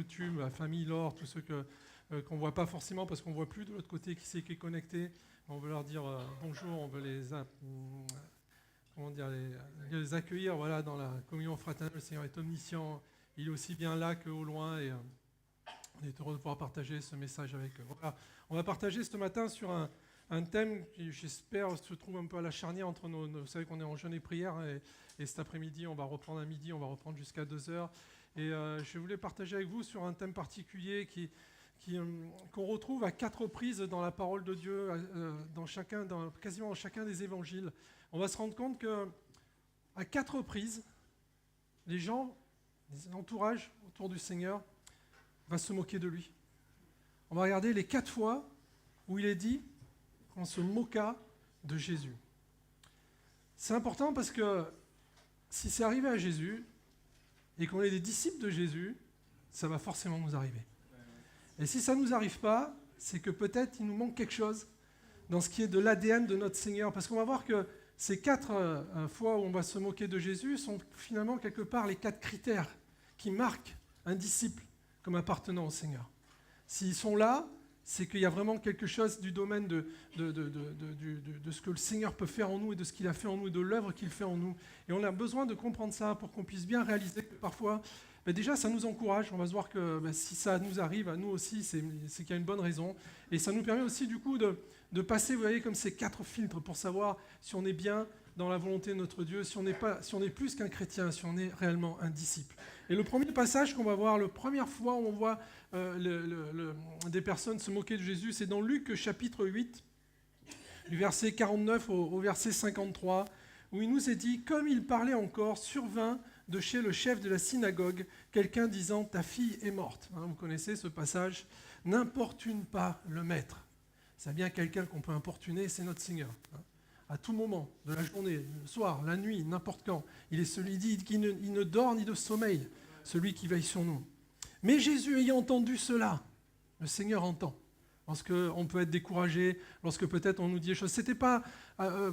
YouTube, la famille Laure, tous ceux qu'on ne voit pas forcément parce qu'on ne voit plus de l'autre côté qui c'est qui est connecté. On veut leur dire bonjour, on veut les accueillir voilà, dans la communion fraternelle. Le Seigneur est omniscient, il est aussi bien là qu'au loin et on est heureux de pouvoir partager ce message avec eux. Voilà. On va partager ce matin sur un thème qui, j'espère, se trouve un peu à la charnière entre nos... Vous savez qu'on est en jeûne et prière et cet après-midi, on va reprendre à midi, on va reprendre jusqu'à 2h. Et je voulais partager avec vous sur un thème particulier qu'on retrouve à 4 reprises dans la parole de Dieu, quasiment dans chacun des évangiles. On va se rendre compte qu'à 4 reprises, les gens, les entourages autour du Seigneur, vont se moquer de lui. On va regarder les 4 fois où il est dit qu'on se moqua de Jésus. C'est important parce que si c'est arrivé à Jésus et qu'on est des disciples de Jésus, ça va forcément nous arriver. Et si ça ne nous arrive pas, c'est que peut-être il nous manque quelque chose dans ce qui est de l'ADN de notre Seigneur. Parce qu'on va voir que ces 4 fois où on va se moquer de Jésus sont finalement quelque part les 4 critères qui marquent un disciple comme appartenant au Seigneur. S'ils sont là, c'est qu'il y a vraiment quelque chose du domaine de ce que le Seigneur peut faire en nous et de ce qu'il a fait en nous et de l'œuvre qu'il fait en nous. Et on a besoin de comprendre ça pour qu'on puisse bien réaliser que parfois, déjà ça nous encourage. On va se voir que si ça nous arrive à nous aussi, c'est qu'il y a une bonne raison. Et ça nous permet aussi du coup de passer, vous voyez, comme ces 4 filtres pour savoir si on est bien dans la volonté de notre Dieu, si on est plus qu'un chrétien, si on est réellement un disciple. Et le premier passage qu'on va voir, la première fois où on voit des personnes se moquer de Jésus, c'est dans Luc chapitre 8, du verset 49 au verset 53, où il nous est dit « Comme il parlait encore, survint de chez le chef de la synagogue quelqu'un disant « Ta fille est morte ». Vous connaissez ce passage « N'importune pas le maître ». C'est bien quelqu'un qu'on peut importuner, c'est notre Seigneur. À tout moment, de la journée, le soir, la nuit, n'importe quand. Il est celui qui ne dort ni de sommeil, celui qui veille sur nous. Mais Jésus ayant entendu cela, le Seigneur entend. Lorsqu'on peut être découragé, lorsque peut-être on nous dit des choses. Ce n'était pas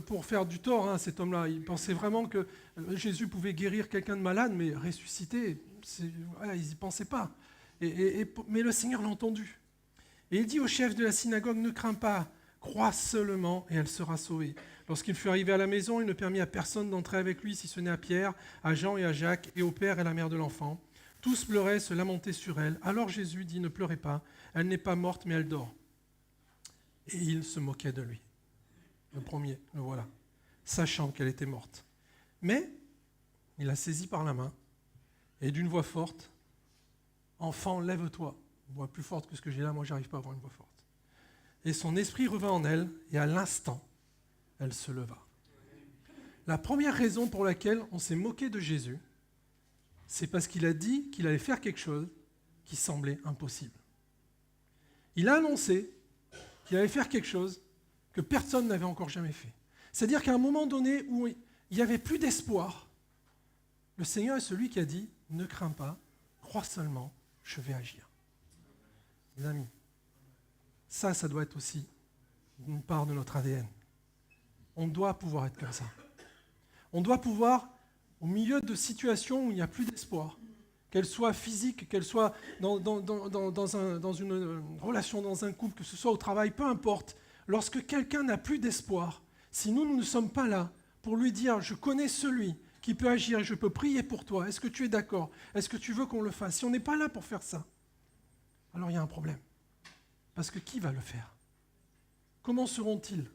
pour faire du tort, cet homme-là. Il pensait vraiment que Jésus pouvait guérir quelqu'un de malade, mais ressusciter, ils n'y pensaient pas. Mais le Seigneur l'a entendu. Et il dit au chef de la synagogue, ne crains pas, crois seulement et elle sera sauvée. Lorsqu'il fut arrivé à la maison, il ne permit à personne d'entrer avec lui, si ce n'est à Pierre, à Jean et à Jacques, et au père et à la mère de l'enfant. Tous pleuraient, se lamentaient sur elle. Alors Jésus dit, ne pleurez pas, elle n'est pas morte, mais elle dort. Et il se moquait de lui. Le premier, le voilà, sachant qu'elle était morte. Mais il la saisit par la main, et d'une voix forte, « Enfant, lève-toi ». Une voix plus forte que ce que j'ai là, moi j'arrive pas à avoir une voix forte. Et son esprit revint en elle, et à l'instant, elle se leva. La première raison pour laquelle on s'est moqué de Jésus, c'est parce qu'il a dit qu'il allait faire quelque chose qui semblait impossible. Il a annoncé qu'il allait faire quelque chose que personne n'avait encore jamais fait. C'est-à-dire qu'à un moment donné où il n'y avait plus d'espoir, le Seigneur est celui qui a dit « Ne crains pas, crois seulement, je vais agir ». Mes amis, ça doit être aussi une part de notre ADN. On doit pouvoir être comme ça. On doit pouvoir, au milieu de situations où il n'y a plus d'espoir, qu'elles soient physiques, qu'elles soient dans une relation, dans un couple, que ce soit au travail, peu importe, lorsque quelqu'un n'a plus d'espoir, si nous ne sommes pas là pour lui dire « Je connais celui qui peut agir et je peux prier pour toi, est-ce que tu es d'accord? Est-ce que tu veux qu'on le fasse ?» Si on n'est pas là pour faire ça, alors il y a un problème. Parce que qui va le faire? Comment sauront-ils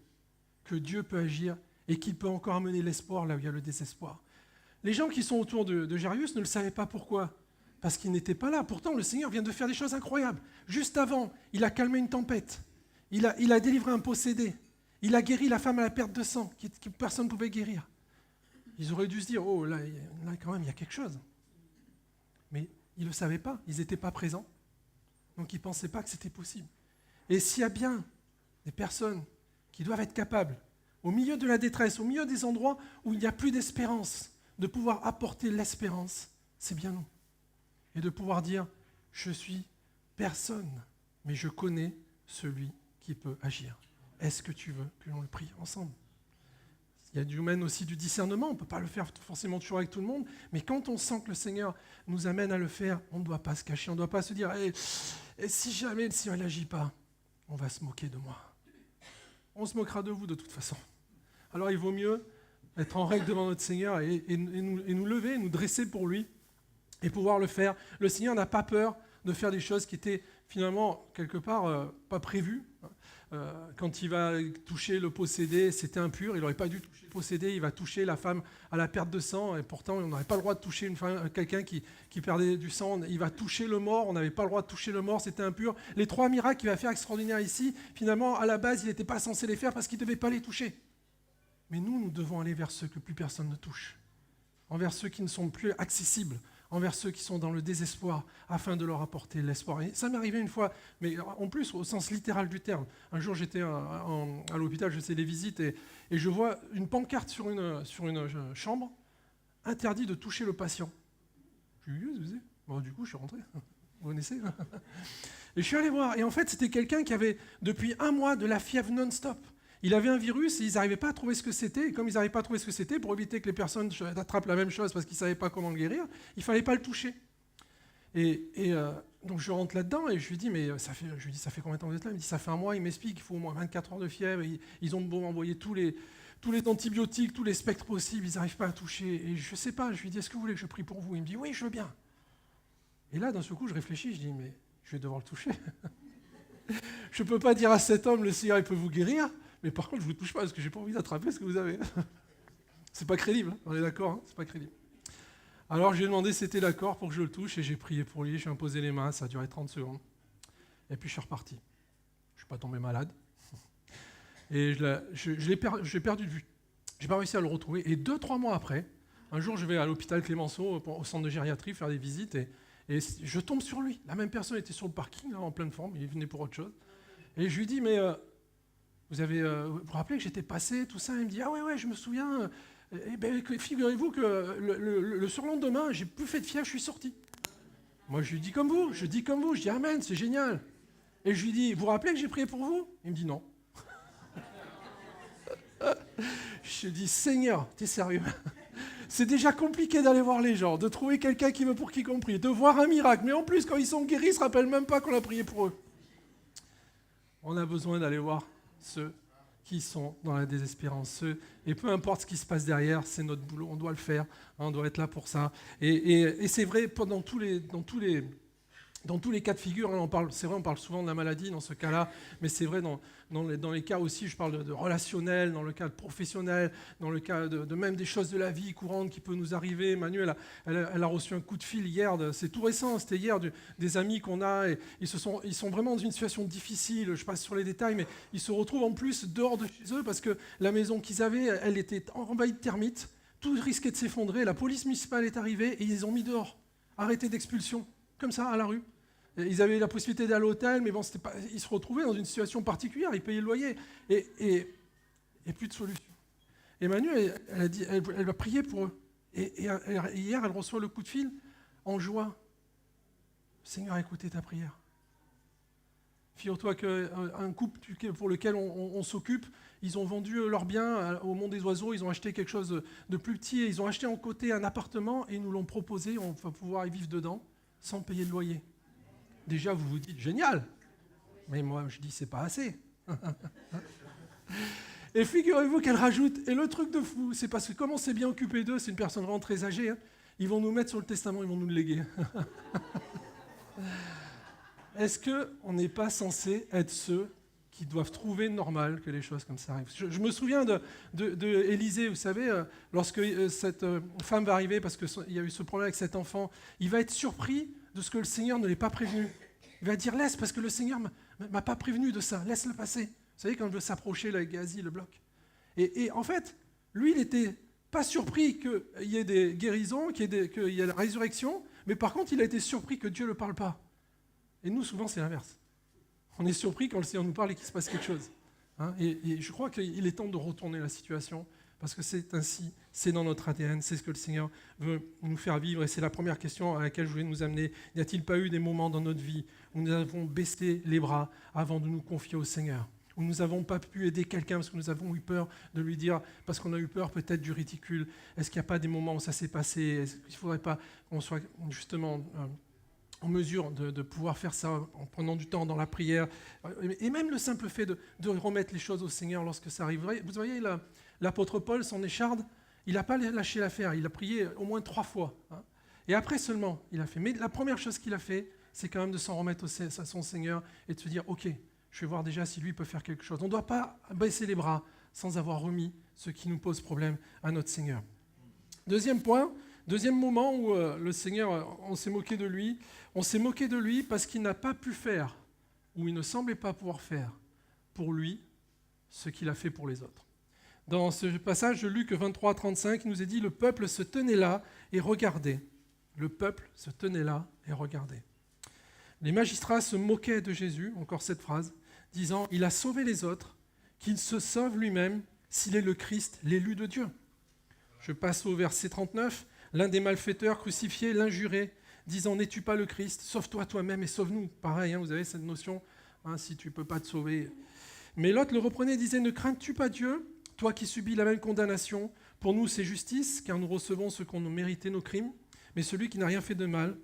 que Dieu peut agir et qu'il peut encore amener l'espoir là où il y a le désespoir? Les gens qui sont autour de Jairus ne le savaient pas pourquoi. Parce qu'ils n'étaient pas là. Pourtant, le Seigneur vient de faire des choses incroyables. Juste avant, il a calmé une tempête. Il a délivré un possédé. Il a guéri la femme à la perte de sang, que personne ne pouvait guérir. Ils auraient dû se dire, oh là quand même, il y a quelque chose. Mais ils ne le savaient pas. Ils n'étaient pas présents. Donc ils ne pensaient pas que c'était possible. Et s'il y a bien des personnes qui doivent être capables, au milieu de la détresse, au milieu des endroits où il n'y a plus d'espérance, de pouvoir apporter l'espérance, c'est bien nous. Et de pouvoir dire, je suis personne, mais je connais celui qui peut agir. Est-ce que tu veux que l'on le prie ensemble? Il y a du humain aussi du discernement, on ne peut pas le faire forcément toujours avec tout le monde, mais quand on sent que le Seigneur nous amène à le faire, on ne doit pas se cacher, on ne doit pas se dire et si jamais le Seigneur n'agit pas, on va se moquer de moi. On se moquera de vous de toute façon. Alors il vaut mieux être en règle devant notre Seigneur et nous lever, nous dresser pour lui et pouvoir le faire. Le Seigneur n'a pas peur de faire des choses qui étaient finalement quelque part pas prévues. Quand il va toucher le possédé, c'était impur, il n'aurait pas dû toucher le possédé, il va toucher la femme à la perte de sang, et pourtant on n'aurait pas le droit de toucher quelqu'un qui perdait du sang, il va toucher le mort, on n'avait pas le droit de toucher le mort, c'était impur. Les 3 miracles qu'il va faire extraordinaires ici, finalement à la base il n'était pas censé les faire parce qu'il ne devait pas les toucher. Mais nous devons aller vers ceux que plus personne ne touche, envers ceux qui ne sont plus accessibles, envers ceux qui sont dans le désespoir, afin de leur apporter l'espoir. Et ça m'est arrivé une fois, mais en plus au sens littéral du terme. Un jour, j'étais à l'hôpital, je faisais des visites, et je vois une pancarte sur une chambre, interdit de toucher le patient. Je lui ai dit, bon, du coup, je suis rentré. Vous connaissez? Et je suis allé voir, et en fait, c'était quelqu'un qui avait, depuis 1 mois, de la fièvre non-stop. Il avait un virus et ils n'arrivaient pas à trouver ce que c'était. Et comme ils n'arrivaient pas à trouver ce que c'était, pour éviter que les personnes attrapent la même chose parce qu'ils ne savaient pas comment le guérir, il ne fallait pas le toucher. Donc je rentre là-dedans et je lui dis, ça fait combien de temps que vous êtes là? Il me dit, ça fait 1 mois. Il m'explique qu'il faut au moins 24 heures de fièvre. Ils ont beau envoyer tous les antibiotiques, tous les spectres possibles, ils n'arrivent pas à toucher. Et je ne sais pas, je lui dis, est-ce que vous voulez que je prie pour vous? Il me dit, oui, je veux bien. Et là, d'un seul coup, je réfléchis, je dis, mais je vais devoir le toucher. Je ne peux pas dire à cet homme, le Seigneur, il peut vous guérir. Mais par contre, je ne vous touche pas parce que je n'ai pas envie d'attraper ce que vous avez. C'est pas crédible, hein, on est d'accord, hein, c'est pas crédible. Alors je lui ai demandé si c'était d'accord pour que je le touche et j'ai prié pour lui, je lui ai imposé les mains, ça a duré 30 secondes. Et puis je suis reparti. Je ne suis pas tombé malade. Et j'ai perdu de vue. Je n'ai pas réussi à le retrouver. Et 2-3 mois après, un jour je vais à l'hôpital Clémenceau, au centre de gériatrie, faire des visites et je tombe sur lui. La même personne était sur le parking, là, en pleine forme, il venait pour autre chose. Et je lui dis, mais... vous vous rappelez que j'étais passé, tout ça? Il me dit, ah ouais, je me souviens. Figurez-vous que le surlendemain, j'ai plus fait de fièvre, je suis sorti. Moi, je lui dis comme vous, je dis amen, c'est génial. Et je lui dis, vous vous rappelez que j'ai prié pour vous? Il me dit non. Je dis, Seigneur, t'es sérieux? C'est déjà compliqué d'aller voir les gens, de trouver quelqu'un qui veut pour qui qu'on prie, de voir un miracle. Mais en plus, quand ils sont guéris, ils ne se rappellent même pas qu'on a prié pour eux. On a besoin d'aller voir ceux qui sont dans la désespérance. Et peu importe ce qui se passe derrière, c'est notre boulot, on doit le faire, on doit être là pour ça. Et c'est vrai, dans tous les cas de figure, hein, on parle souvent de la maladie dans ce cas-là, mais c'est vrai dans les cas aussi, je parle de relationnel, dans le cas de professionnel, dans le cas de même des choses de la vie courante qui peut nous arriver. Manu, elle a reçu un coup de fil hier, c'est tout récent, c'était hier, des amis qu'on a, et ils sont vraiment dans une situation difficile, je passe sur les détails, mais ils se retrouvent en plus dehors de chez eux parce que la maison qu'ils avaient, elle était envahie de termites, tout risquait de s'effondrer, la police municipale est arrivée et ils les ont mis dehors, arrêtés d'expulsion, comme ça, à la rue. Ils avaient la possibilité d'aller à l'hôtel, mais bon, ils se retrouvaient dans une situation particulière, ils payaient le loyer, et plus de solution. Et Manu, elle va prier pour eux. Et hier, elle reçoit le coup de fil en joie. Le Seigneur a écouté ta prière. Figure-toi qu'un couple pour lequel on s'occupe, ils ont vendu leurs biens au monde des oiseaux, ils ont acheté quelque chose de plus petit, et ils ont acheté en côté un appartement, et ils nous l'ont proposé, on va pouvoir y vivre dedans, sans payer de loyer. Déjà, vous vous dites, génial. Mais moi, je dis, c'est pas assez. Et figurez-vous qu'elle rajoute, et le truc de fou, c'est parce que comme on s'est bien occupé d'eux, c'est une personne vraiment très âgée, hein, ils vont nous mettre sur le testament, ils vont nous le léguer. Est-ce qu'on n'est pas censé être ceux qui doivent trouver normal que les choses comme ça arrivent? Je me souviens de Élisée, vous savez, lorsque cette femme va arriver, parce qu'il y a eu ce problème avec cet enfant, il va être surpris de ce que le Seigneur ne l'ait pas prévenu. Il va dire, laisse, parce que le Seigneur ne m'a pas prévenu de ça, laisse-le passer. Vous savez, quand il veut s'approcher, là, Gazi le bloque. Et en fait, lui, il n'était pas surpris qu'il y ait des guérisons, qu'il y ait la résurrection, mais par contre, il a été surpris que Dieu ne parle pas. Et nous, souvent, c'est l'inverse. On est surpris quand le Seigneur nous parle et qu'il se passe quelque chose. Hein, et je crois qu'il est temps de retourner la situation, parce que c'est ainsi, c'est dans notre ADN, c'est ce que le Seigneur veut nous faire vivre. Et c'est la première question à laquelle je voulais nous amener. N'y a-t-il pas eu des moments dans notre vie où nous avons baissé les bras avant de nous confier au Seigneur? où nous n'avons pas pu aider quelqu'un parce que nous avons eu peur de lui dire, parce qu'on a eu peur peut-être du ridicule. Est-ce qu'il n'y a pas des moments où ça s'est passé? Est-ce qu'il ne faudrait pas qu'on soit justement en mesure de pouvoir faire ça en prenant du temps dans la prière? Et même le simple fait de remettre les choses au Seigneur lorsque ça arrive. Vous voyez, l'apôtre Paul, son écharde, il n'a pas lâché l'affaire, il a prié au moins 3 fois. Hein. Et après seulement, il a fait. Mais la première chose qu'il a fait, c'est quand même de s'en remettre à son Seigneur et de se dire, ok, je vais voir déjà si lui peut faire quelque chose. On ne doit pas baisser les bras sans avoir remis ce qui nous pose problème à notre Seigneur. Deuxième point, deuxième moment où le Seigneur, on s'est moqué de lui. On s'est moqué de lui parce qu'il n'a pas pu faire, ou il ne semblait pas pouvoir faire, pour lui, ce qu'il a fait pour les autres. Dans ce passage de Luc 23-35, il nous est dit, le peuple se tenait là et regardait. Le peuple se tenait là et regardait. Les magistrats se moquaient de Jésus, encore cette phrase, disant « Il a sauvé les autres, qu'il se sauve lui-même s'il est le Christ, l'élu de Dieu. » Je passe au verset 39. L'un des malfaiteurs crucifiés l'injurait, disant « N'es-tu pas le Christ? Sauve-toi toi-même et sauve-nous. » Pareil, vous avez cette notion, si tu ne peux pas te sauver. Mais l'autre le reprenait et disait « Ne crains-tu pas Dieu, toi qui subis la même condamnation? Pour nous, c'est justice, car nous recevons ce qu'on a mérité nos crimes. Mais celui-ci, n'a rien fait de mal. »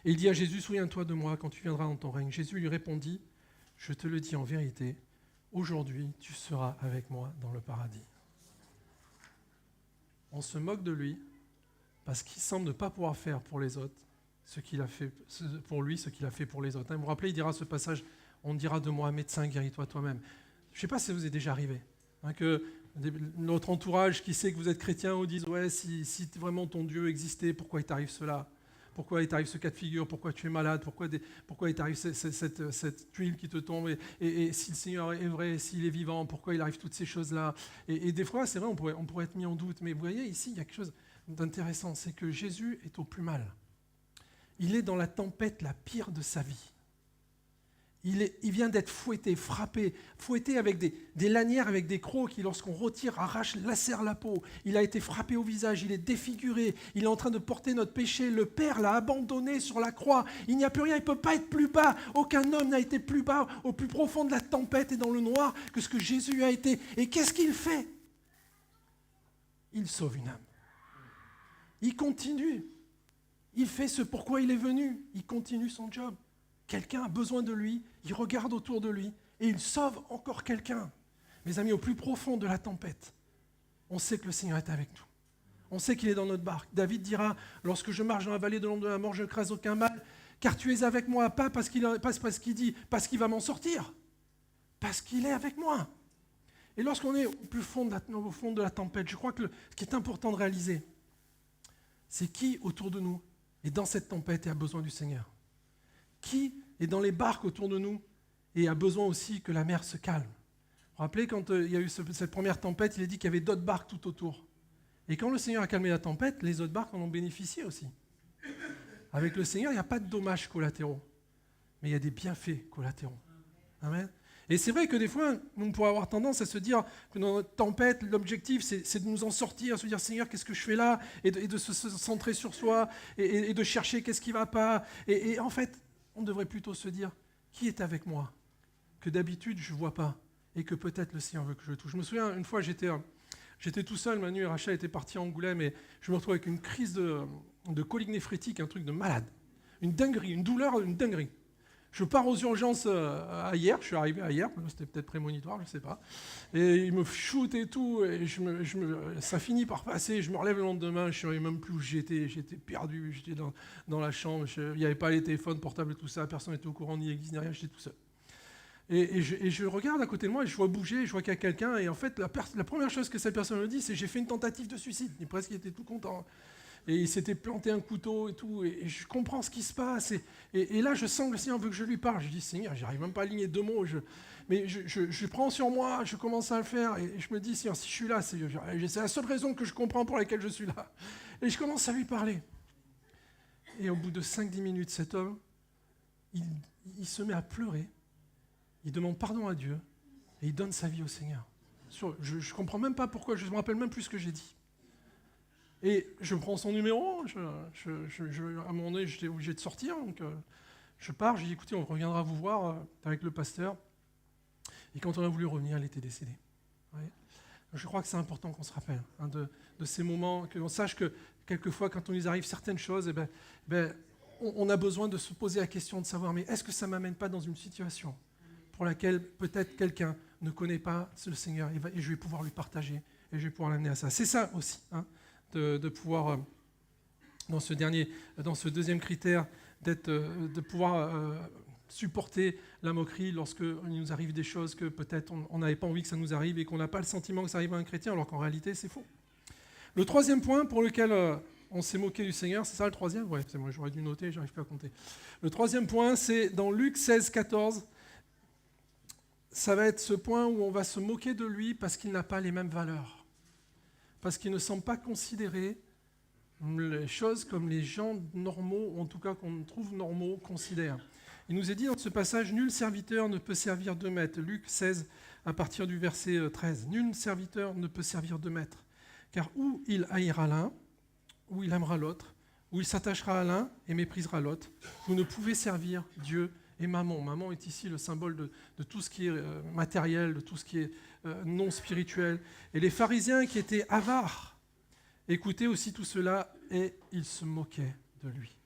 Et il dit à Jésus, « Souviens-toi de moi quand tu viendras dans ton règne. » Jésus lui répondit, « Je te le dis en vérité, aujourd'hui tu seras avec moi dans le paradis. » On se moque de lui parce qu'il semble ne pas pouvoir faire pour les autres ce qu'il a fait pour lui, ce qu'il a fait pour les autres. Vous vous rappelez, il dira ce passage, « On dira de moi, médecin, guéris-toi toi-même. » Je ne sais pas si ça vous est déjà arrivé, que notre entourage qui sait que vous êtes chrétien vous dise « Ouais, si vraiment ton Dieu existait, pourquoi il t'arrive cela ? Pourquoi il t'arrive ce cas de figure? Pourquoi tu es malade? Pourquoi il t'arrive cette tuile qui te tombe? Et si le Seigneur est vrai, s'il est vivant, pourquoi il arrive toutes ces choses-là? Et des fois, c'est vrai, on pourrait être mis en doute. Mais vous voyez, ici, il y a quelque chose d'intéressant. C'est que Jésus est au plus mal. Il est dans la tempête la pire de sa vie. Il vient d'être fouetté, frappé, fouetté avec des lanières, avec des crocs qui, lorsqu'on retire, arrachent, lacèrent la peau. Il a été frappé au visage, il est défiguré, il est en train de porter notre péché. Le Père l'a abandonné sur la croix. Il n'y a plus rien, il ne peut pas être plus bas. Aucun homme n'a été plus bas, au plus profond de la tempête et dans le noir, que ce que Jésus a été. Et qu'est-ce qu'il fait? Il sauve une âme. Il continue. Il fait ce pourquoi il est venu. Il continue son job. Quelqu'un a besoin de lui, il regarde autour de lui et il sauve encore quelqu'un. Mes amis, au plus profond de la tempête, on sait que le Seigneur est avec nous. On sait qu'il est dans notre barque. David dira, lorsque je marche dans la vallée de l'ombre de la mort, je ne crains aucun mal, car tu es avec moi, pas parce qu'il dit, parce qu'il va m'en sortir, parce qu'il est avec moi. Et lorsqu'on est au fond de la tempête, je crois que ce qui est important de réaliser, c'est qui autour de nous est dans cette tempête et a besoin du Seigneur. Qui est dans les barques autour de nous et a besoin aussi que la mer se calme. Vous vous rappelez, quand il y a eu cette première tempête, il est dit qu'il y avait d'autres barques tout autour. Et quand le Seigneur a calmé la tempête, les autres barques en ont bénéficié aussi. Avec le Seigneur, il n'y a pas de dommages collatéraux, mais il y a des bienfaits collatéraux. Amen. Et c'est vrai que des fois, on pourrait avoir tendance à se dire que dans notre tempête, l'objectif, c'est de nous en sortir, se dire « Seigneur, qu'est-ce que je fais là ?» et de se centrer sur soi et de chercher qu'est-ce qui ne va pas. Et en fait, on devrait plutôt se dire, qui est avec moi? Que d'habitude, je ne vois pas, et que peut-être le Seigneur veut que je le touche. Je me souviens, une fois, j'étais tout seul, Manu et Rachel étaient partis à Angoulême, et je me retrouve avec une crise de colique néphrétique, un truc de malade. Une dinguerie, une douleur, une dinguerie. Je pars aux urgences hier, je suis arrivé hier, c'était peut-être prémonitoire, je ne sais pas. Et il me shoot et tout, et ça finit par passer, je me relève le lendemain, je ne savais même plus où j'étais perdu, j'étais dans la chambre, il n'y avait pas les téléphones portables et tout ça, personne n'était au courant, ni l'église, ni rien, j'étais tout seul. Et je regarde à côté de moi, et je vois bouger, je vois qu'il y a quelqu'un, et en fait, la première chose que cette personne me dit, c'est « j'ai fait une tentative de suicide ». Il était tout content. Et il s'était planté un couteau et tout, et je comprends ce qui se passe. Et là, je sens que le Seigneur veut que je lui parle. Je dis, Seigneur, j'arrive même pas à aligner 2 mots. Mais je prends sur moi, je commence à le faire, et je me dis, Seigneur, si je suis là, c'est la seule raison que je comprends pour laquelle je suis là. Et je commence à lui parler. Et au bout de 5-10 minutes, cet homme, il se met à pleurer, il demande pardon à Dieu, et il donne sa vie au Seigneur. Je ne comprends même pas pourquoi, je ne me rappelle même plus ce que j'ai dit. Et je prends son numéro, à un moment donné, j'étais obligé de sortir, donc Je pars, je dis, écoutez, on reviendra vous voir avec le pasteur. Et quand on a voulu revenir, elle était décédée. Ouais. Je crois que c'est important qu'on se rappelle de ces moments, que l'on sache que quelquefois, quand on nous arrive certaines choses, on a besoin de se poser la question de savoir, mais est-ce que ça ne m'amène pas dans une situation pour laquelle peut-être quelqu'un ne connaît pas le Seigneur et je vais pouvoir lui partager et je vais pouvoir l'amener à ça. C'est ça aussi, de pouvoir, dans ce deuxième critère, de pouvoir supporter la moquerie lorsqu'il nous arrive des choses que peut-être on n'avait pas envie que ça nous arrive et qu'on n'a pas le sentiment que ça arrive à un chrétien, alors qu'en réalité, c'est faux. Le troisième point pour lequel on s'est moqué du Seigneur, c'est ça le troisième ? Ouais, c'est moi, j'aurais dû noter, j'arrive plus à compter. Le troisième point, c'est dans Luc 16, 14. Ça va être ce point où on va se moquer de lui parce qu'il n'a pas les mêmes valeurs. Parce qu'il ne semble pas considérer les choses comme les gens normaux, ou en tout cas qu'on trouve normaux, considèrent. Il nous est dit dans ce passage, nul serviteur ne peut servir deux maîtres. Luc 16, à partir du verset 13. Nul serviteur ne peut servir deux maîtres. Car ou il haïra l'un, ou il aimera l'autre, ou il s'attachera à l'un et méprisera l'autre. Vous ne pouvez servir Dieu et Mammon. Mammon est ici le symbole de tout ce qui est matériel, de tout ce qui est non spirituel. Et les pharisiens qui étaient avares écoutaient aussi tout cela et ils se moquaient de lui.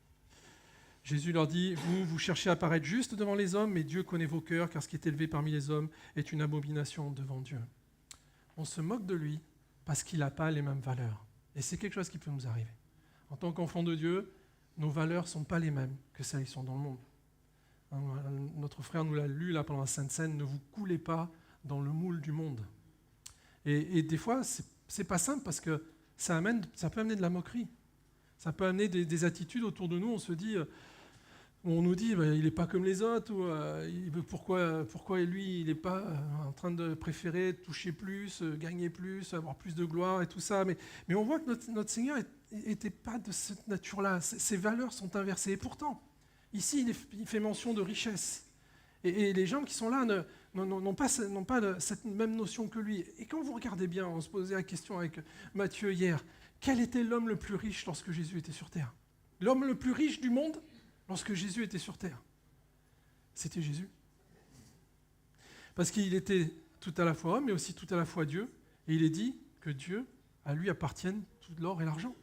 Jésus leur dit, vous cherchez à paraître juste devant les hommes, mais Dieu connaît vos cœurs, car ce qui est élevé parmi les hommes est une abomination devant Dieu. On se moque de lui parce qu'il n'a pas les mêmes valeurs. Et c'est quelque chose qui peut nous arriver. En tant qu'enfant de Dieu, nos valeurs ne sont pas les mêmes que celles qui sont dans le monde. Notre frère nous l'a lu là pendant la Sainte Seine, ne vous coulez pas dans le moule du monde. Et des fois, c'est pas simple parce que ça peut amener de la moquerie. Ça peut amener des attitudes autour de nous, on nous dit il n'est pas comme les autres, ou pourquoi lui il n'est pas en train de préférer toucher plus, gagner plus, avoir plus de gloire et tout ça. Mais on voit que notre Seigneur n'était pas de cette nature-là. Ses valeurs sont inversées. Et pourtant, ici il fait mention de richesse. Et les gens qui sont là n'ont pas cette même notion que lui. Et quand vous regardez bien, on se posait la question avec Matthieu hier, quel était l'homme le plus riche lorsque Jésus était sur terre ? L'homme le plus riche du monde lorsque Jésus était sur terre, c'était Jésus. Parce qu'il était tout à la fois homme, mais aussi tout à la fois Dieu. Et il est dit que Dieu, à lui appartiennent tout l'or et l'argent.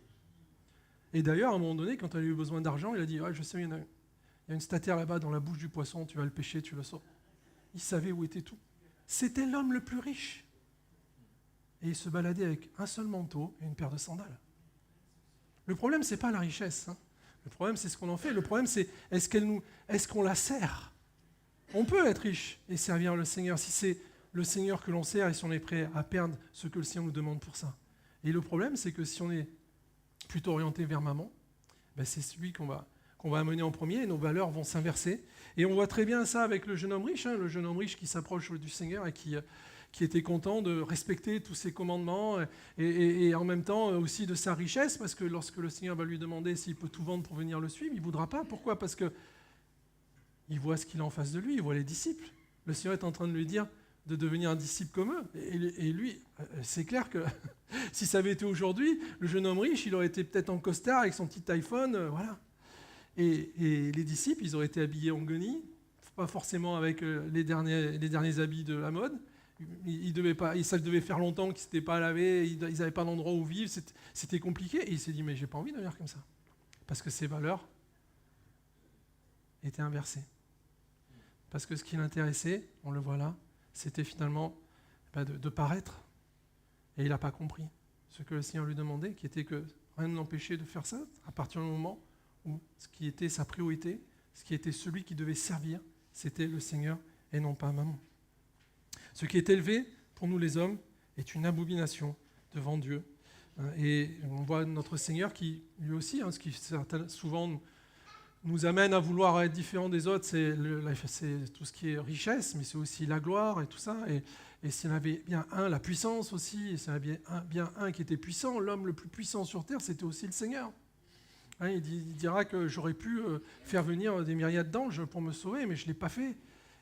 Et d'ailleurs, à un moment donné, quand il a eu besoin d'argent, il a dit, je sais, il y a une statère là-bas dans la bouche du poisson, tu vas le pêcher, tu le sors. Il savait où était tout. C'était l'homme le plus riche. Et il se baladait avec un seul manteau et une paire de sandales. Le problème, ce n'est pas la richesse. Le problème, c'est ce qu'on en fait. Le problème, c'est est-ce qu'on la sert ? On peut être riche et servir le Seigneur si c'est le Seigneur que l'on sert et si on est prêt à perdre ce que le Seigneur nous demande pour ça. Et le problème, c'est que si on est plutôt orienté vers Mammon, c'est celui qu'on va amener en premier et nos valeurs vont s'inverser. Et on voit très bien ça avec le jeune homme riche qui s'approche du Seigneur et qui était content de respecter tous ses commandements et en même temps aussi de sa richesse, parce que lorsque le Seigneur va lui demander s'il peut tout vendre pour venir le suivre, il ne voudra pas. Pourquoi ? Parce qu'il voit ce qu'il a en face de lui, il voit les disciples. Le Seigneur est en train de lui dire de devenir un disciple comme eux. Et lui, c'est clair que si ça avait été aujourd'hui, le jeune homme riche, il aurait été peut-être en costard avec son petit iPhone, voilà. Et les disciples, ils auraient été habillés en guenilles, pas forcément avec les derniers habits de la mode. Ça devait faire longtemps qu'ils ne s'étaient pas lavés, ils n'avaient pas d'endroit où vivre, c'était compliqué. Et il s'est dit, mais j'ai pas envie de vivre comme ça. Parce que ses valeurs étaient inversées. Parce que ce qui l'intéressait, on le voit là, c'était finalement de paraître. Et il n'a pas compris ce que le Seigneur lui demandait, qui était que rien ne l'empêchait de faire ça, à partir du moment où ce qui était sa priorité, ce qui était celui qui devait servir, c'était le Seigneur et non pas Mammon. Ce qui est élevé pour nous les hommes est une abomination devant Dieu. Et on voit notre Seigneur qui, lui aussi, ce qui souvent nous amène à vouloir être différent des autres, c'est tout ce qui est richesse, mais c'est aussi la gloire et tout ça. Et s'il y en avait bien la puissance aussi, et s'il y en avait bien un qui était puissant, l'homme le plus puissant sur terre, c'était aussi le Seigneur. Il dira que j'aurais pu faire venir des myriades d'anges pour me sauver, mais je ne l'ai pas fait.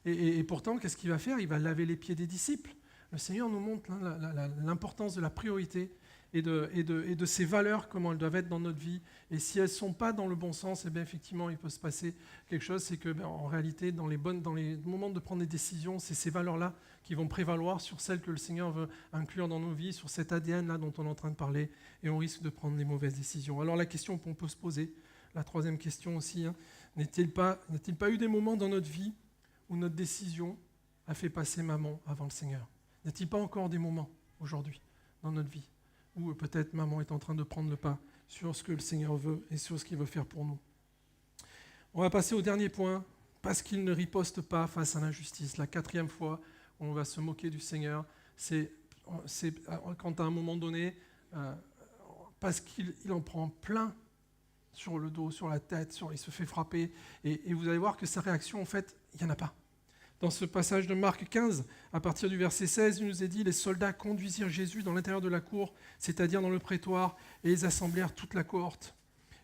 Et pourtant, qu'est-ce qu'il va faire ? Il va laver les pieds des disciples. Le Seigneur nous montre l'importance de la priorité et de ces valeurs, comment elles doivent être dans notre vie. Et si elles ne sont pas dans le bon sens, eh bien, effectivement, il peut se passer quelque chose. C'est que, en réalité, dans les moments de prendre des décisions, c'est ces valeurs-là qui vont prévaloir sur celles que le Seigneur veut inclure dans nos vies, sur cet ADN-là dont on est en train de parler, et on risque de prendre les mauvaises décisions. Alors la question qu'on peut se poser, la troisième question aussi, n'a-t-il pas eu des moments dans notre vie où notre décision a fait passer maman avant le Seigneur? N'a-t-il pas encore des moments aujourd'hui dans notre vie où peut-être maman est en train de prendre le pas sur ce que le Seigneur veut et sur ce qu'il veut faire pour nous? On va passer au dernier point, parce qu'il ne riposte pas face à l'injustice. La quatrième fois où on va se moquer du Seigneur, c'est quand à un moment donné, parce qu'il en prend plein sur le dos, sur la tête, il se fait frapper, et vous allez voir que sa réaction, en fait, il n'y en a pas. Dans ce passage de Marc 15, à partir du verset 16, il nous est dit « Les soldats conduisirent Jésus dans l'intérieur de la cour, c'est-à-dire dans le prétoire, et ils assemblèrent toute la cohorte.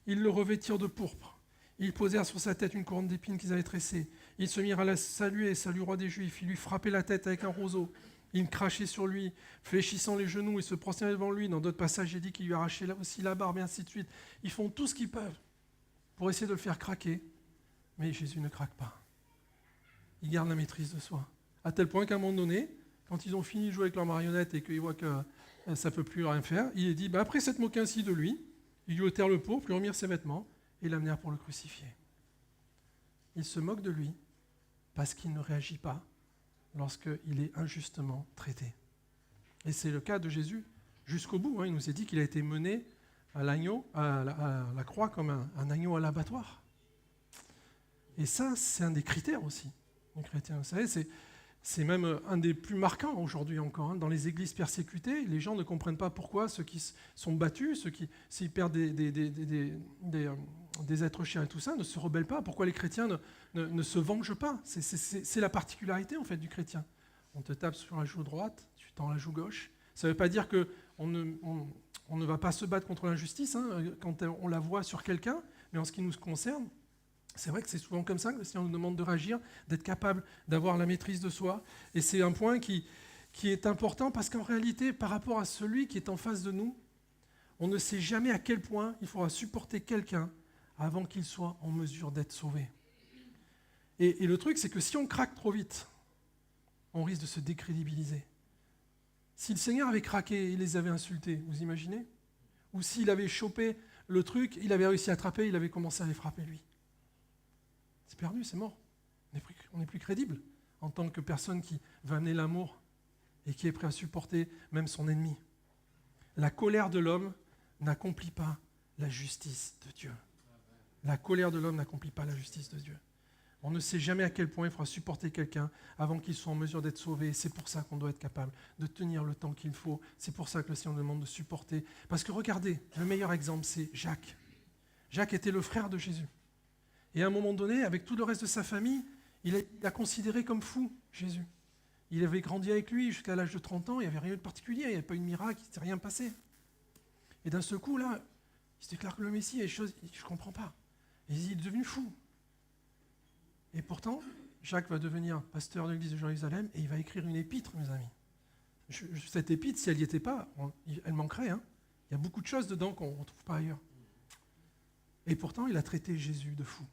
Ils le revêtirent de pourpre. Ils posèrent sur sa tête une couronne d'épines qu'ils avaient tressée. Ils se mirent à la saluer, salut roi des Juifs. Ils lui frappaient la tête avec un roseau. Ils crachaient sur lui, fléchissant les genoux, ils se prosternaient devant lui. Dans d'autres passages, il dit qu'ils lui arrachaient aussi la barbe, et ainsi de suite. Ils font tout ce qu'ils peuvent pour essayer de le faire craquer, mais Jésus ne craque pas. Il garde la maîtrise de soi. À tel point qu'à un moment donné, quand ils ont fini de jouer avec leur marionnette et qu'ils voient que ça ne peut plus rien faire, il est dit, après s'être moqué ainsi de lui, ils lui ôtèrent le pourpre, lui remirent ses vêtements et l'amenèrent pour le crucifier. Ils se moquent de lui parce qu'il ne réagit pas lorsqu'il est injustement traité. Et c'est le cas de Jésus jusqu'au bout. Il nous a dit qu'il a été mené à l'agneau, à la croix comme un agneau à l'abattoir. Et ça, c'est un des critères aussi. Les chrétiens, vous savez, c'est même un des plus marquants aujourd'hui encore. Dans les églises persécutées, les gens ne comprennent pas pourquoi ceux qui sont battus, ceux qui, s'ils perdent des êtres chers et tout ça, ne se rebellent pas. Pourquoi les chrétiens ne se vengent pas? C'est la particularité en fait du chrétien. On te tape sur la joue droite, tu tends la joue gauche. Ça ne veut pas dire qu'on ne va pas se battre contre l'injustice quand on la voit sur quelqu'un, mais en ce qui nous concerne, c'est vrai que c'est souvent comme ça que le Seigneur nous demande de réagir, d'être capable d'avoir la maîtrise de soi. Et c'est un point qui est important parce qu'en réalité, par rapport à celui qui est en face de nous, on ne sait jamais à quel point il faudra supporter quelqu'un avant qu'il soit en mesure d'être sauvé. Et le truc, c'est que si on craque trop vite, on risque de se décrédibiliser. Si le Seigneur avait craqué et les avait insultés, vous imaginez? Ou s'il avait chopé le truc, il avait réussi à attraper, il avait commencé à les frapper lui. C'est perdu, c'est mort. On n'est plus crédible en tant que personne qui va amener l'amour et qui est prêt à supporter même son ennemi. La colère de l'homme n'accomplit pas la justice de Dieu. La colère de l'homme n'accomplit pas la justice de Dieu. On ne sait jamais à quel point il faudra supporter quelqu'un avant qu'il soit en mesure d'être sauvé. C'est pour ça qu'on doit être capable de tenir le temps qu'il faut. C'est pour ça que le Seigneur nous demande de supporter. Parce que regardez, le meilleur exemple, c'est Jacques. Jacques était le frère de Jésus. Et à un moment donné, avec tout le reste de sa famille, il a considéré comme fou Jésus. Il avait grandi avec lui jusqu'à l'âge de 30 ans, il n'y avait rien de particulier, il n'y avait pas eu de miracle, il ne s'est rien passé. Et d'un seul coup, là, il se déclare que le Messie, et je ne comprends pas. Et il est devenu fou. Et pourtant, Jacques va devenir pasteur de l'église de Jérusalem et il va écrire une épître, mes amis. Cette épître, si elle n'y était pas, elle manquerait. Il y a beaucoup de choses dedans qu'on ne retrouve pas ailleurs. Et pourtant, il a traité Jésus de fou.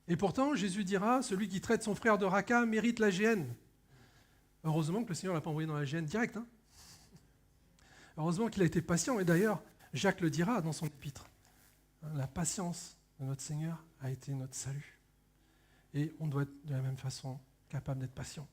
Et pourtant, Jésus dira, celui qui traite son frère de raca mérite la géhenne. Heureusement que le Seigneur ne l'a pas envoyé dans la géhenne directe. Heureusement qu'il a été patient. Et d'ailleurs, Jacques le dira dans son épître. La patience de notre Seigneur a été notre salut. Et on doit être de la même façon capable d'être patient.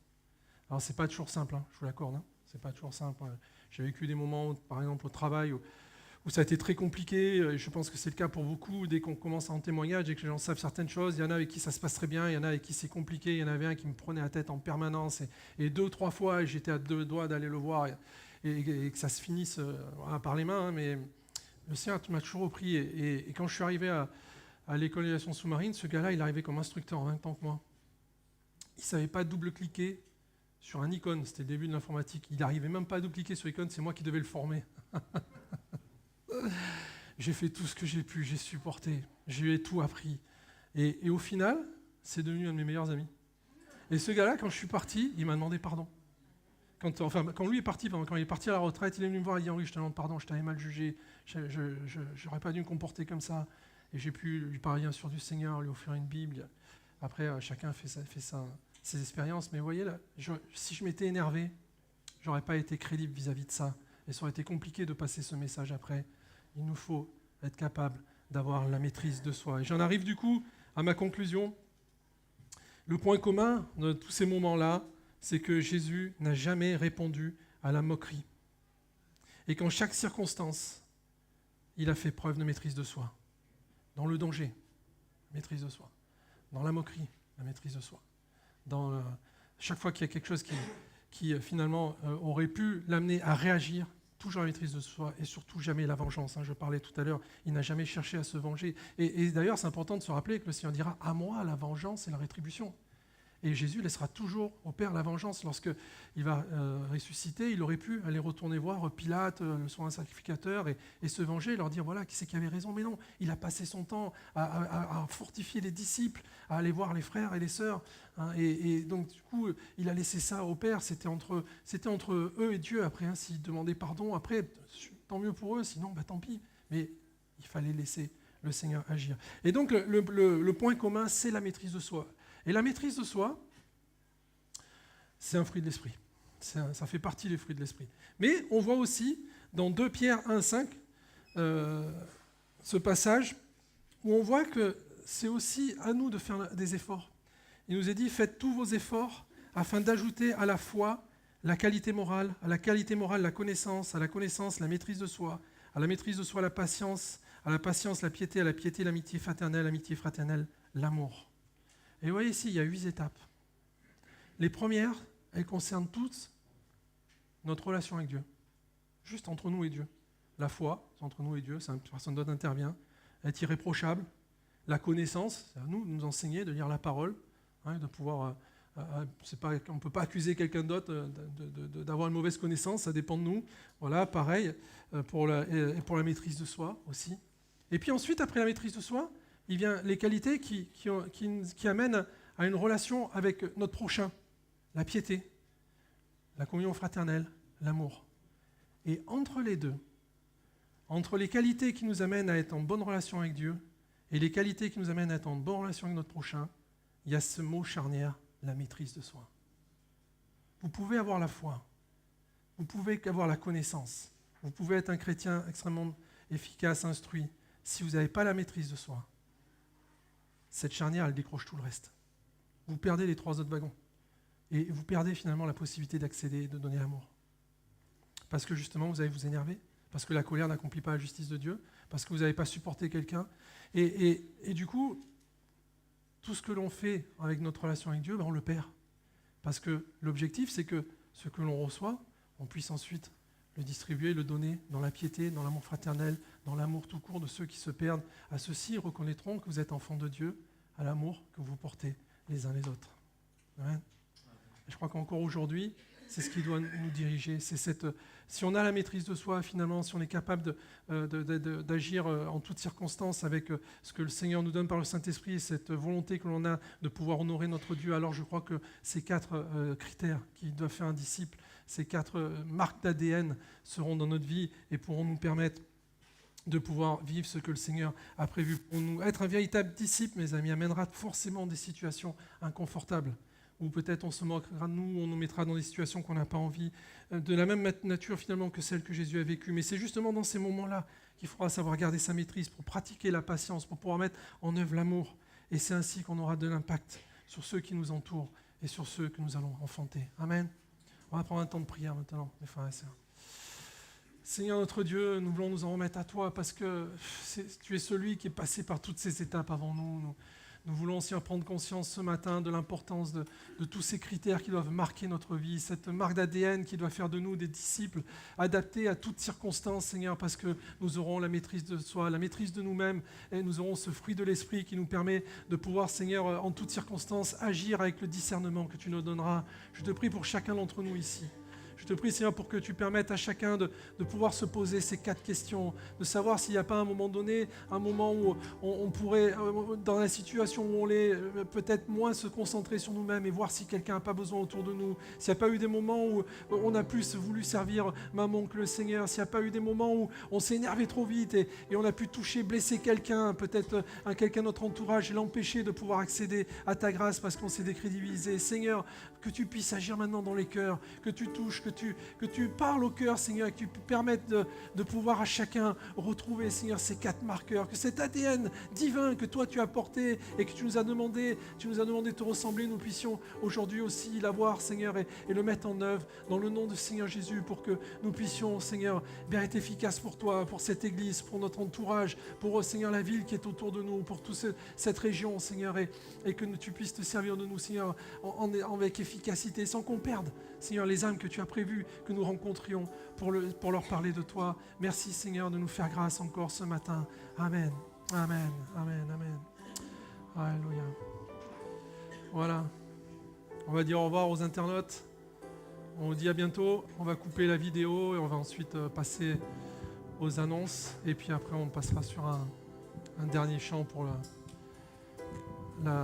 Alors, ce n'est pas toujours simple, je vous l'accorde. Ce n'est pas toujours simple. J'ai vécu des moments, par exemple, au travail, où ça a été très compliqué, et je pense que c'est le cas pour beaucoup, dès qu'on commence en témoignage et que les gens savent certaines choses, il y en a avec qui ça se passe très bien, il y en a avec qui c'est compliqué, il y en avait un qui me prenait la tête en permanence, et 2 ou 3 fois, j'étais à 2 doigts d'aller le voir, et que ça se finisse par les mains, mais le Seigneur m'a toujours repris, et quand je suis arrivé à l'école d'aviation sous-marine, ce gars-là, il arrivait comme instructeur en même temps que moi. Il ne savait pas double-cliquer sur un icône, c'était le début de l'informatique, il n'arrivait même pas à double-cliquer sur l'icône, c'est moi qui devais le former. J'ai fait tout ce que j'ai pu, j'ai supporté, j'ai tout appris. Et au final, c'est devenu un de mes meilleurs amis. Et ce gars-là, quand je suis parti, il m'a demandé pardon. quand lui est parti, quand il est parti à la retraite, il est venu me voir, il dit Henri, je te demande pardon, je t'avais mal jugé, je n'aurais pas dû me comporter comme ça. Et j'ai pu lui parler bien sûr du Seigneur, lui offrir une Bible. Après, chacun fait ses expériences. Mais vous voyez, là, si je m'étais énervé, j'aurais pas été crédible vis-à-vis de ça. Et ça aurait été compliqué de passer ce message après. Il nous faut être capable d'avoir la maîtrise de soi. Et j'en arrive du coup à ma conclusion. Le point commun de tous ces moments-là, c'est que Jésus n'a jamais répondu à la moquerie. Et qu'en chaque circonstance, il a fait preuve de maîtrise de soi. Dans le danger, maîtrise de soi. Dans la moquerie, la maîtrise de soi. Chaque fois qu'il y a quelque chose qui finalement aurait pu l'amener à réagir, toujours la maîtrise de soi et surtout jamais la vengeance. Je parlais tout à l'heure, il n'a jamais cherché à se venger. Et d'ailleurs, c'est important de se rappeler que le Seigneur dira « à moi la vengeance et la rétribution ». Et Jésus laissera toujours au Père la vengeance. Lorsqu'il va ressusciter, il aurait pu aller retourner voir Pilate, son sacrificateur, et se venger, et leur dire, voilà, qui c'est qui avait raison. Mais non, il a passé son temps à fortifier les disciples, à aller voir les frères et les sœurs. Et donc, du coup, il a laissé ça au Père. C'était entre eux et Dieu. Après, s'ils demandaient pardon, après, tant mieux pour eux, sinon, tant pis. Mais il fallait laisser le Seigneur agir. Et donc, le point commun, c'est la maîtrise de soi. Et la maîtrise de soi, c'est un fruit de l'esprit. Ça fait partie des fruits de l'esprit. Mais on voit aussi dans 2 Pierre 1,5 ce passage où on voit que c'est aussi à nous de faire des efforts. Il nous est dit, faites tous vos efforts afin d'ajouter à la foi la qualité morale, à la qualité morale la connaissance, à la connaissance la maîtrise de soi, à la maîtrise de soi la patience, à la patience la piété, à la piété l'amitié fraternelle, l'amour. Et vous voyez ici, il y a 8 étapes. Les premières, elles concernent toutes notre relation avec Dieu. Juste entre nous et Dieu. La foi, c'est entre nous et Dieu, personne d'autre n'intervient. Être irréprochable. La connaissance, c'est à nous de nous enseigner, de lire la parole, de pouvoir... on ne peut pas accuser quelqu'un d'autre d'avoir une mauvaise connaissance, ça dépend de nous. Voilà, pareil, pour la maîtrise de soi aussi. Et puis ensuite, après la maîtrise de soi, il vient les qualités qui amènent à une relation avec notre prochain, la piété, la communion fraternelle, l'amour. Et entre les deux, entre les qualités qui nous amènent à être en bonne relation avec Dieu et les qualités qui nous amènent à être en bonne relation avec notre prochain, il y a ce mot charnière, la maîtrise de soi. Vous pouvez avoir la foi, vous pouvez avoir la connaissance, vous pouvez être un chrétien extrêmement efficace, instruit. Si vous n'avez pas la maîtrise de soi, cette charnière, elle décroche tout le reste. Vous perdez les 3 autres wagons. Et vous perdez finalement la possibilité d'accéder et de donner l'amour. Parce que justement, vous allez vous énerver, parce que la colère n'accomplit pas la justice de Dieu, parce que vous n'avez pas supporté quelqu'un. Et du coup, tout ce que l'on fait avec notre relation avec Dieu, on le perd. Parce que l'objectif, c'est que ce que l'on reçoit, on puisse ensuite le distribuer, le donner dans la piété, dans l'amour fraternel, dans l'amour tout court de ceux qui se perdent. À ceux-ci, ils reconnaîtront que vous êtes enfants de Dieu, à l'amour que vous portez les uns les autres. Amen. Et je crois qu'encore aujourd'hui, c'est ce qui doit nous diriger. Si on a la maîtrise de soi, finalement, si on est capable d'agir en toutes circonstances avec ce que le Seigneur nous donne par le Saint-Esprit, cette volonté que l'on a de pouvoir honorer notre Dieu, alors je crois que ces 4 critères qui doivent faire un disciple, ces 4 marques d'ADN seront dans notre vie et pourront nous permettre de pouvoir vivre ce que le Seigneur a prévu pour nous. Être un véritable disciple, mes amis, amènera forcément des situations inconfortables, où peut-être on se moquera de nous, on nous mettra dans des situations qu'on n'a pas envie, de la même nature finalement que celle que Jésus a vécue. Mais c'est justement dans ces moments-là qu'il faudra savoir garder sa maîtrise, pour pratiquer la patience, pour pouvoir mettre en œuvre l'amour. Et c'est ainsi qu'on aura de l'impact sur ceux qui nous entourent et sur ceux que nous allons enfanter. Amen. On va prendre un temps de prière maintenant, mes frères et sœurs. Seigneur notre Dieu, nous voulons nous en remettre à toi parce que tu es celui qui est passé par toutes ces étapes avant nous. Nous voulons aussi en prendre conscience ce matin de l'importance de tous ces critères qui doivent marquer notre vie, cette marque d'ADN qui doit faire de nous des disciples adaptés à toutes circonstances, Seigneur, parce que nous aurons la maîtrise de soi, la maîtrise de nous-mêmes, et nous aurons ce fruit de l'Esprit qui nous permet de pouvoir, Seigneur, en toutes circonstances, agir avec le discernement que tu nous donneras. Je te prie pour chacun d'entre nous ici. Je Je te prie, Seigneur, pour que tu permettes à chacun de pouvoir se poser ces 4 questions, de savoir s'il n'y a pas à un moment donné, un moment où on pourrait, dans la situation où on est, peut-être moins se concentrer sur nous-mêmes et voir si quelqu'un n'a pas besoin autour de nous. S'il n'y a pas eu des moments où on a plus voulu servir maman que le Seigneur, s'il n'y a pas eu des moments où on s'est énervé trop vite et on a pu toucher, blesser quelqu'un, peut-être quelqu'un de notre entourage et l'empêcher de pouvoir accéder à ta grâce parce qu'on s'est décrédibilisé. Seigneur, que tu puisses agir maintenant dans les cœurs, que tu touches, que tu parles au cœur, Seigneur, et que tu permettes de pouvoir à chacun retrouver, Seigneur, ces 4 marqueurs, que cet ADN divin que toi tu as porté et que tu nous as demandé de te ressembler, nous puissions aujourd'hui aussi l'avoir, Seigneur, et le mettre en œuvre dans le nom de Seigneur Jésus pour que nous puissions, Seigneur, bien être efficaces pour toi, pour cette église, pour notre entourage, pour, Seigneur, la ville qui est autour de nous, pour toute cette région, Seigneur, et que tu puisses te servir de nous, Seigneur, avec efficacité, sans qu'on perde, Seigneur, les âmes que tu as prévues, que nous rencontrions pour leur parler de toi. Merci, Seigneur, de nous faire grâce encore ce matin. Amen, amen, amen, amen. Alléluia. Voilà. On va dire au revoir aux internautes. On vous dit à bientôt. On va couper la vidéo et on va ensuite passer aux annonces. Et puis après, on passera sur un dernier chant pour la